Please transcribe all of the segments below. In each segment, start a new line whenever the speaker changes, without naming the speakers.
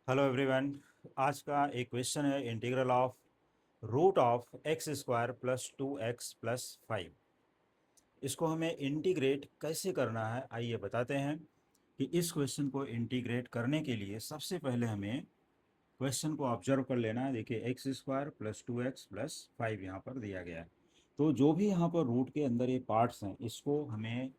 Hello everyone. आज का एक क्वेश्चन है integral of root of x square plus 2x plus 5। इसको हमें इंटीग्रेट कैसे करना है आइए बताते हैं कि इस क्वेश्चन को इंटीग्रेट करने के लिए सबसे पहले हमें क्वेश्चन को ऑब्जर्व कर लेना है। देखिए x square plus 2x plus 5 यहाँ पर दिया गया है। तो जो भी यहाँ पर रूट के अंदर ये पार्ट्स हैं इसको हमें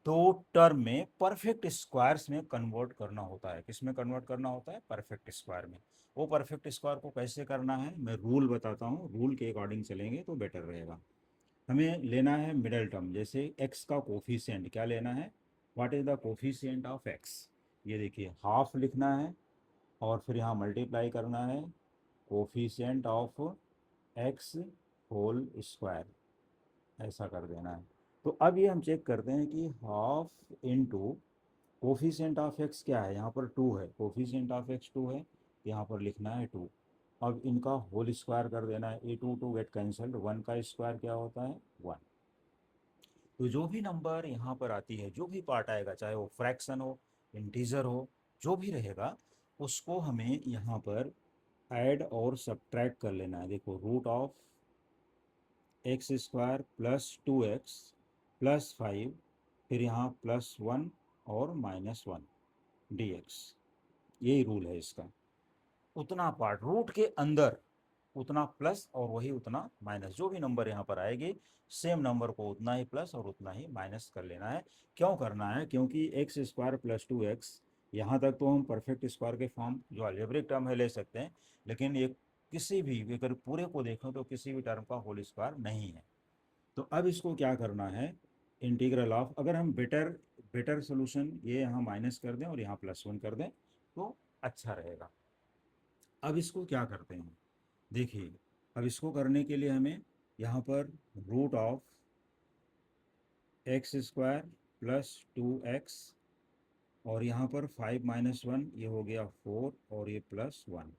दो टर्म में परफेक्ट स्क्वायर्स में कन्वर्ट करना होता है। किस में कन्वर्ट करना होता है? परफेक्ट स्क्वायर में। वो परफेक्ट स्क्वायर को कैसे करना है मैं रूल बताता हूँ, रूल के अकॉर्डिंग चलेंगे तो बेटर रहेगा। हमें लेना है मिडल टर्म, जैसे एक्स का कोफिशिएंट क्या लेना है, what is the coefficient of x. ये देखिए हाफ लिखना है और फिर यहाँ मल्टीप्लाई करना है coefficient of x whole square, ऐसा कर देना है। तो अब ये हम चेक करते हैं कि half into coefficient of x क्या है, यहाँ पर 2 है, कोफिशिएंट ऑफ एक्स 2 है, यहाँ पर लिखना है 2। अब इनका होल स्क्वायर कर देना है, ए टू टू गेट कैंसल्ड, 1 का स्क्वायर क्या होता है 1। तो जो भी नंबर यहाँ पर आती है, जो भी पार्ट आएगा, चाहे वो फ्रैक्शन हो इंटीजर हो, जो भी रहेगा उसको हमें यहाँ पर ऐड और सब्ट्रैक्ट कर लेना है। देखो root of x square plus 2x plus 5, फिर यहाँ प्लस 1 और -1 dx, यही रूल है इसका। उतना पार्ट रूट के अंदर उतना प्लस और वही उतना माइनस, जो भी नंबर यहाँ पर आएगी सेम नंबर को उतना ही प्लस और उतना ही माइनस कर लेना है। क्यों करना है? क्योंकि एक्स स्क्वायर प्लस 2x, यहाँ तक तो हम परफेक्ट स्क्वायर के फॉर्म जो अलजेब्रिक टर्म है ले सकते हैं, लेकिन ये किसी भी अगर पूरे को देखें तो किसी भी टर्म का होल स्क्वायर नहीं है। तो अब इसको क्या करना है, इंटीग्रल ऑफ, अगर हम बेटर बेटर सोल्यूशन ये यहाँ माइनस कर दें और यहाँ +1 कर दें तो अच्छा रहेगा। अब इसको क्या करते हैं, देखिए अब इसको करने के लिए हमें यहाँ पर root of x square plus 2x और यहाँ पर 5 - 1 ये हो गया 4 और ये +1।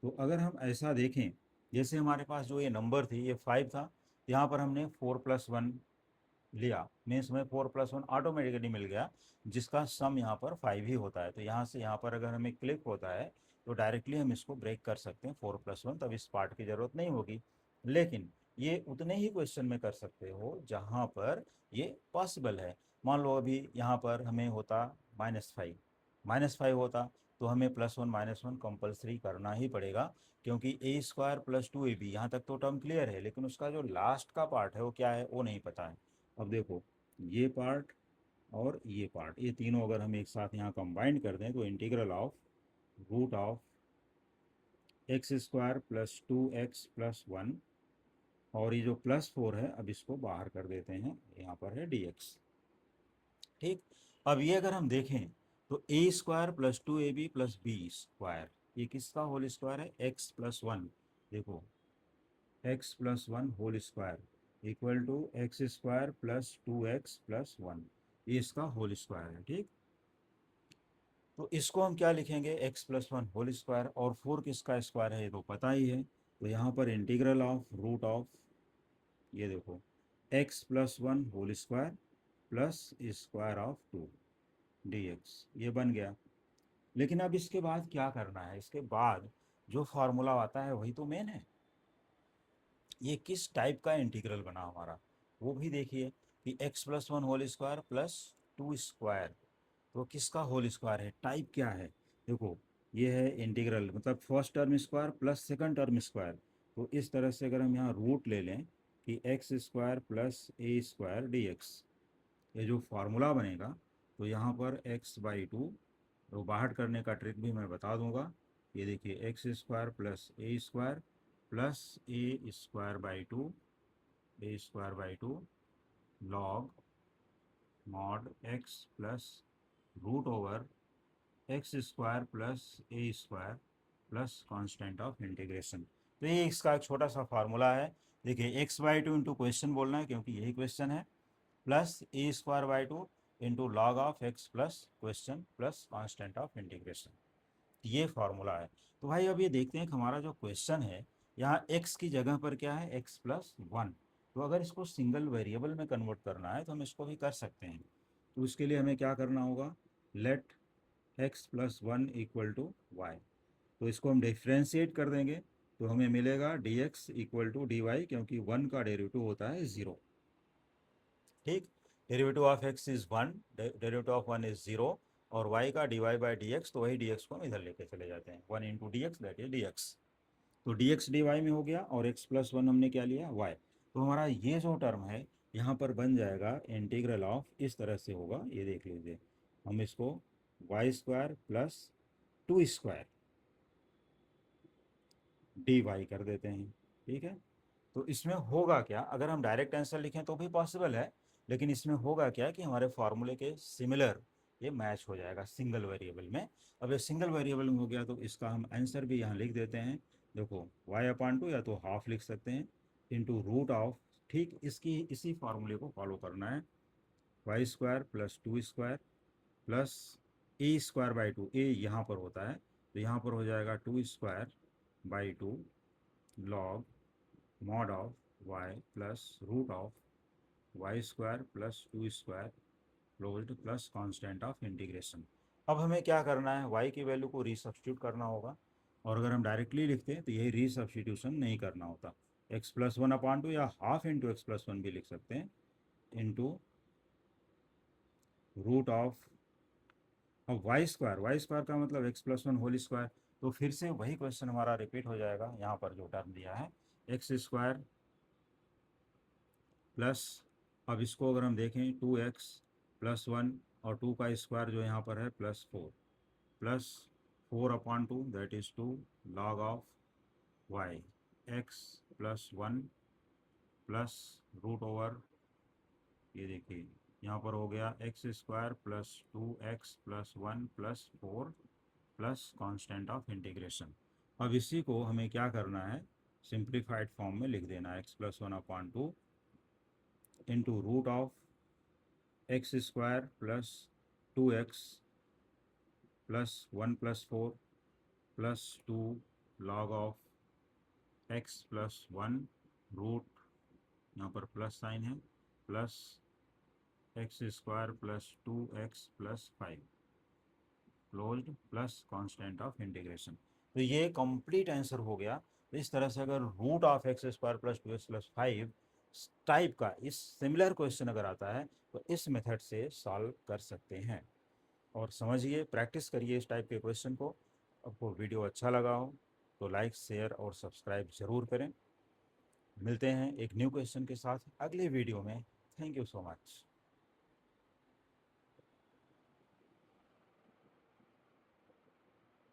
तो अगर हम ऐसा देखें, जैसे हमारे पास जो ये नंबर थी ये 5 था, यहाँ पर हमने 4 + 1 लिया, मीन्स में 4 + 1 ऑटोमेटिकली मिल गया, जिसका सम यहाँ पर 5 ही होता है। तो यहाँ से यहाँ पर अगर हमें क्लिक होता है तो डायरेक्टली हम इसको ब्रेक कर सकते हैं 4 + 1, तब इस पार्ट की ज़रूरत नहीं होगी। लेकिन ये उतने ही क्वेश्चन में कर सकते हो जहाँ पर ये पॉसिबल है। मान लो अभी यहाँ पर हमें होता -5 होता तो हमें +1 - 1 कंपल्सरी करना ही पड़ेगा, क्योंकि a² + 2ab यहाँ तक तो टर्म क्लियर है, लेकिन उसका जो लास्ट का पार्ट है वो क्या है वो नहीं पता है। अब देखो ये पार्ट और ये पार्ट, ये तीनों अगर हम एक साथ यहाँ कंबाइन कर दें तो integral of root of x² + 2x + 1 और ये जो +4 है अब इसको बाहर कर देते हैं, यहाँ पर है dx। ठीक, अब ये अगर हम देखें तो a² + 2ab + b², ये किसका होल स्क्वायर है? x + 1। देखो x + 1 whole square equal to x² + 2x + 1, ये इसका होल स्क्वायर है। ठीक, तो इसको हम क्या लिखेंगे, x + 1 होल स्क्वायर, और 4 किसका स्क्वायर है ये तो पता ही है। तो यहाँ पर इंटीग्रल ऑफ रूट ऑफ, ये देखो x + 1 whole square plus square of 2 dx, ये बन गया। लेकिन अब इसके बाद क्या करना है, इसके बाद जो फार्मूला आता है वही तो मेन है। ये किस टाइप का इंटीग्रल बना हमारा वो भी देखिए कि x + 1 होल स्क्वायर प्लस 2², तो किसका होल स्क्वायर है, टाइप क्या है। देखो ये है इंटीग्रल, मतलब first term square plus second term square. तो इस तरह से अगर हम यहाँ रूट ले लें कि x² + a² dx, ये जो फार्मूला बनेगा, तो यहाँ पर x/2, तो बाहर करने का ट्रिक भी मैं बता दूंगा। ये देखिए x² + a² plus a² / 2 log mod x plus root over x² + a² plus constant of integration. तो ये इसका एक छोटा सा फार्मूला है। देखिए x/2 इंटू क्वेश्चन बोलना है क्योंकि यही क्वेश्चन है, plus a² / 2 into log of x plus question plus constant of integration, ये फार्मूला है। तो भाई अब ये देखते हैं कि हमारा जो क्वेश्चन है यहाँ x की जगह पर क्या है, x + 1। तो अगर इसको सिंगल वेरिएबल में कन्वर्ट करना है तो हम इसको भी कर सकते हैं। तो उसके लिए हमें क्या करना होगा, लेट x + 1 = y। तो इसको हम डिफ्रेंशिएट कर देंगे तो हमें मिलेगा dx इक्वल टू dy, क्योंकि 1 का डेरिवेटिव होता है 0। ठीक, derivative of x is 1, derivative of 1 is 0, और y का dy बाई dx, तो वही dx को हम इधर लेके चले जाते हैं, 1 into D x, that is dx। तो dx dy में हो गया, और x प्लस 1 हमने क्या लिया, y। तो हमारा ये जो टर्म है यहाँ पर बन जाएगा इंटीग्रल ऑफ, इस तरह से होगा, ये देख लीजिए, हम इसको y square plus 2 square dy कर देते हैं। ठीक है, तो इसमें होगा क्या, अगर हम डायरेक्ट आंसर लिखें तो भी पॉसिबल है, लेकिन इसमें होगा क्या कि हमारे फॉर्मूले के सिमिलर ये मैच हो जाएगा सिंगल वेरिएबल में। अब ये सिंगल वेरिएबल में हो गया तो इसका हम आंसर भी यहाँ लिख देते हैं। देखो y/2 या तो हाफ लिख सकते हैं इंटू रूट ऑफ, ठीक इसकी इसी फार्मूले को फॉलो करना है, y square plus 2 square plus a square by 2, a यहाँ पर होता है तो यहाँ पर हो जाएगा 2 square by 2 log mod of y plus root of y square plus 2 square closed plus constant of integration. अब हमें क्या करना है, y की वैल्यू को रीसब्स्टिट्यूट करना होगा, और अगर हम डायरेक्टली लिखते हैं तो यही रीसब्स्टिट्यूशन नहीं करना होता, x प्लस 1/2 या हाफ इंटू एक्स प्लस 1 भी लिख सकते हैं, इंटू रूट ऑफ, अब वाई स्क्वायर का मतलब एक्स प्लस 1 होल स्क्वायर। तो फिर से वही क्वेश्चन हमारा रिपीट हो जाएगा, यहाँ पर जो टर्म दिया है एक्स स्क्वायर प्लस, अब इसको अगर हम देखें 2x प्लस 1, और 2 का स्क्वायर जो यहाँ पर है plus 4, plus 4/2 that is 2 log of y, x plus 1 plus root over, ये देखिए यहाँ पर हो गया x square plus 2x plus 1 plus 4 plus constant of integration. अब इसी को हमें क्या करना है, सिंप्लीफाइड फॉर्म में लिख देना है, x plus 1/2 into root of x square plus 2x plus 1 plus 4 plus 2 log of x plus 1 root, यहाँ पर प्लस साइन है, plus x square plus 2x plus 5 closed plus constant of integration. तो ये complete answer हो गया। तो इस तरह से अगर root of x square plus 2x plus 5 type का इस सिमिलर क्वेश्चन अगर आता है तो इस मेथड से सॉल्व कर सकते हैं। और समझिए, प्रैक्टिस करिए इस टाइप के क्वेश्चन को। आपको वीडियो अच्छा लगा हो तो लाइक शेयर और सब्सक्राइब ज़रूर करें। मिलते हैं एक न्यू क्वेश्चन के साथ अगले वीडियो में। Thank you so much.